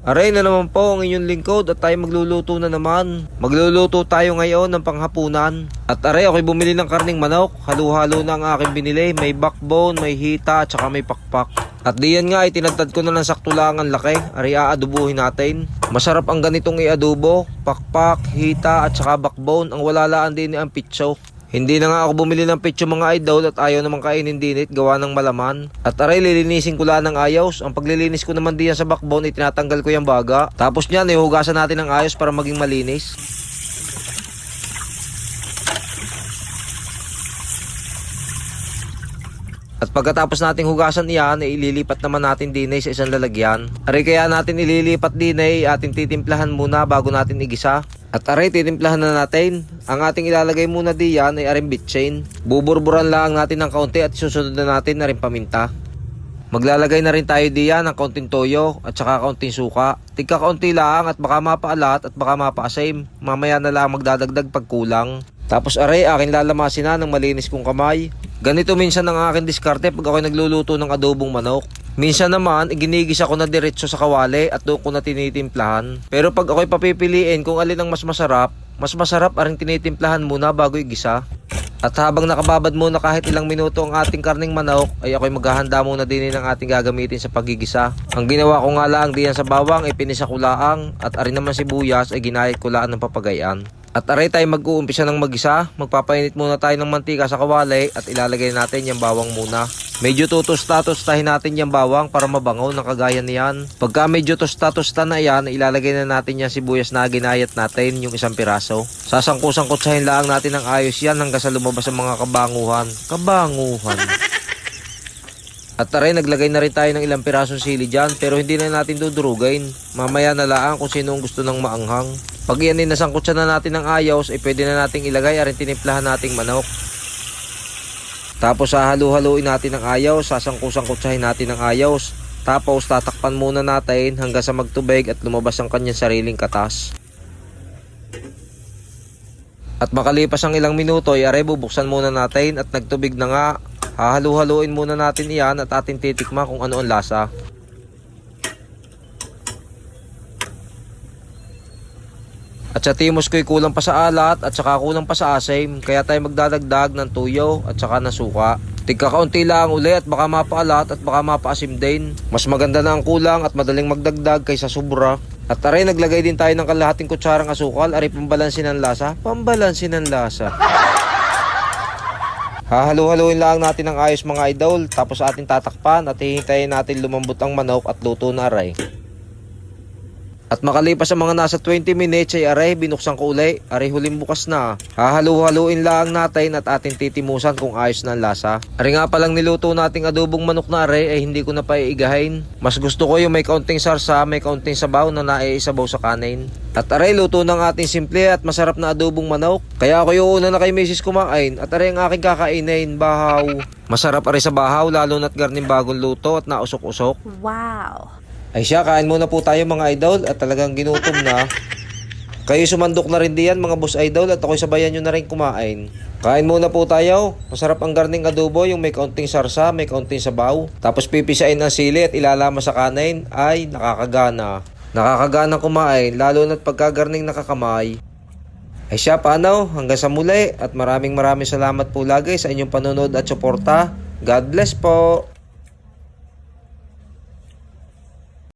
Aray na naman po ang inyong lingkod at tayo magluluto na naman. Magluluto tayo ngayon ng panghapunan. At aray, ako'y bumili ng karning manok. Halo-halo na ang aking binili. May backbone, may hita, at saka may pakpak. At diyan nga ay tinadtad ko na ng sakto lang ang laki. Aray, aadubuhin natin. Masarap ang ganitong iadubo. Pakpak, hita, at saka backbone. Ang walalaan din ang pitso. Hindi na nga ako bumili ng pitso mga idol at ayaw namang kainin dinit gawa ng malaman. At aray, lilinisin ko lang ng ayos. Ang paglilinis ko naman diyan sa backbone ay tinatanggal ko yung baga. Tapos niyan, ihugasan natin ng ayos para maging malinis. At pagkatapos nating hugasan iyan, ay ililipat naman natin din sa isang lalagyan. Aray, kaya natin ililipat din ay ating titimplahan muna bago natin igisa. At aray, titimplahan na natin. Ang ating ilalagay muna diyan ay aring bitchin. Buburburan lang natin ng kaunti at susunod na natin na rin paminta. Maglalagay na rin tayo diyan ng kaunting toyo at saka kaunting suka. Tigka kaunti lang at baka mapaalat at baka mapaasim. Mamaya na lang magdadagdag pag kulang. Tapos aray, akin lalamasin na ng malinis kong kamay. Ganito minsan ang aking diskarte pag ako'y nagluluto ng adobong manok. Minsan naman, ginigisa ko na diretso sa kawali at doon ko na tinitimplahan. Pero pag ako'y papipiliin kung alin ang mas masarap aring tinitimplahan muna bago igisa. At habang nakababad muna kahit ilang minuto ang ating karning manok, ay ako'y maghahanda muna din ng ating gagamitin sa pagigisa. Ang ginawa ko nga lang diyan sa bawang ay pinisa ko laang at arin naman sibuyas ay ginayat ko laan ng papagayan. At aray tayo mag-uumpisa ng magisa. Magpapainit muna tayo ng mantika sa kawali at ilalagay natin yung bawang muna. Medyo tutusta-tustahin natin yung bawang para mabango ng kagaya niyan. Pagka medyo tusta-tusta na yan, ilalagay na natin yung sibuyas na ginayat natin, yung isang piraso. Sasangkusang-kutsahin lang natin ng ayos yan hanggang sa lumabas ang mga kabanguhan. At aray, naglagay na rin tayo ng ilang pirasong sili dyan, pero hindi na natin dudurugin. Mamaya na lang kung sino ang gusto ng maanghang. Pag yan nasangkutsa na natin ng ayos, ay pwede na nating ilagay aring tinimplahan nating manok. Tapos hahalu-haluin natin ng ayos, sasangkusang-kutsahin natin ng ayos. Tapos tatakpan muna natin hanggang sa magtubig at lumabas ang kanyang sariling katas. At makalipas ang ilang minuto ay aray, bubuksan muna natin at nagtubig na nga. Hahalu-haluin muna natin iyan at ating titikma kung ano ang lasa. At sa timos ko'y kulang pa sa alat at saka kulang pa sa asim, kaya tayo magdadagdag ng tuyo at saka ng suka. Tigka kaunti lang uli at baka mapaalat at baka mapaasim din. Mas maganda na ang kulang at madaling magdagdag kaysa sobra. At aray, naglagay din tayo ng kalahating kutsarang asukal, aray pambalansin ng lasa. Hahalu-haluin lang natin ng ayos mga idol, tapos ating tatakpan at hihintayin natin lumambot ang manok at luto na aray. At makalipas sa mga nasa 20 minutes ay aray, binuksan ko uli. Aray, huling bukas na. Hahalu-haluin lang natin at ating titimusan kung ayos na ang lasa. Aray nga palang niluto nating adobong manok na aray ay hindi ko na paiigahin. Mas gusto ko yung may kaunting sarsa, may kaunting sabaw na naiisabaw sa kanin. At aray, luto ng ating simple at masarap na adobong manok. Kaya ako yung una na kay Mrs. kumain at aray ang aking kakainin, bahaw. Masarap aray sa bahaw lalo na't garning bagong luto at nausok-usok. Wow! Ay siya, kain muna po tayo mga idol at talagang ginutom na. Kayo sumandok na rin diyan mga boss idol at ako'y sabayan nyo na rin kumain. Kain muna po tayo. Masarap ang garning adobo, yung may kaunting sarsa, may kaunting sabaw. Tapos pipisain ang sili at ilalama sa kanin. Ay, nakakagana. Nakakagana kumain, lalo na't pagkagarning nakakamay. Ay siya, paano? Hanggang sa muli at maraming salamat po lagi sa inyong panonood at suporta. God bless po!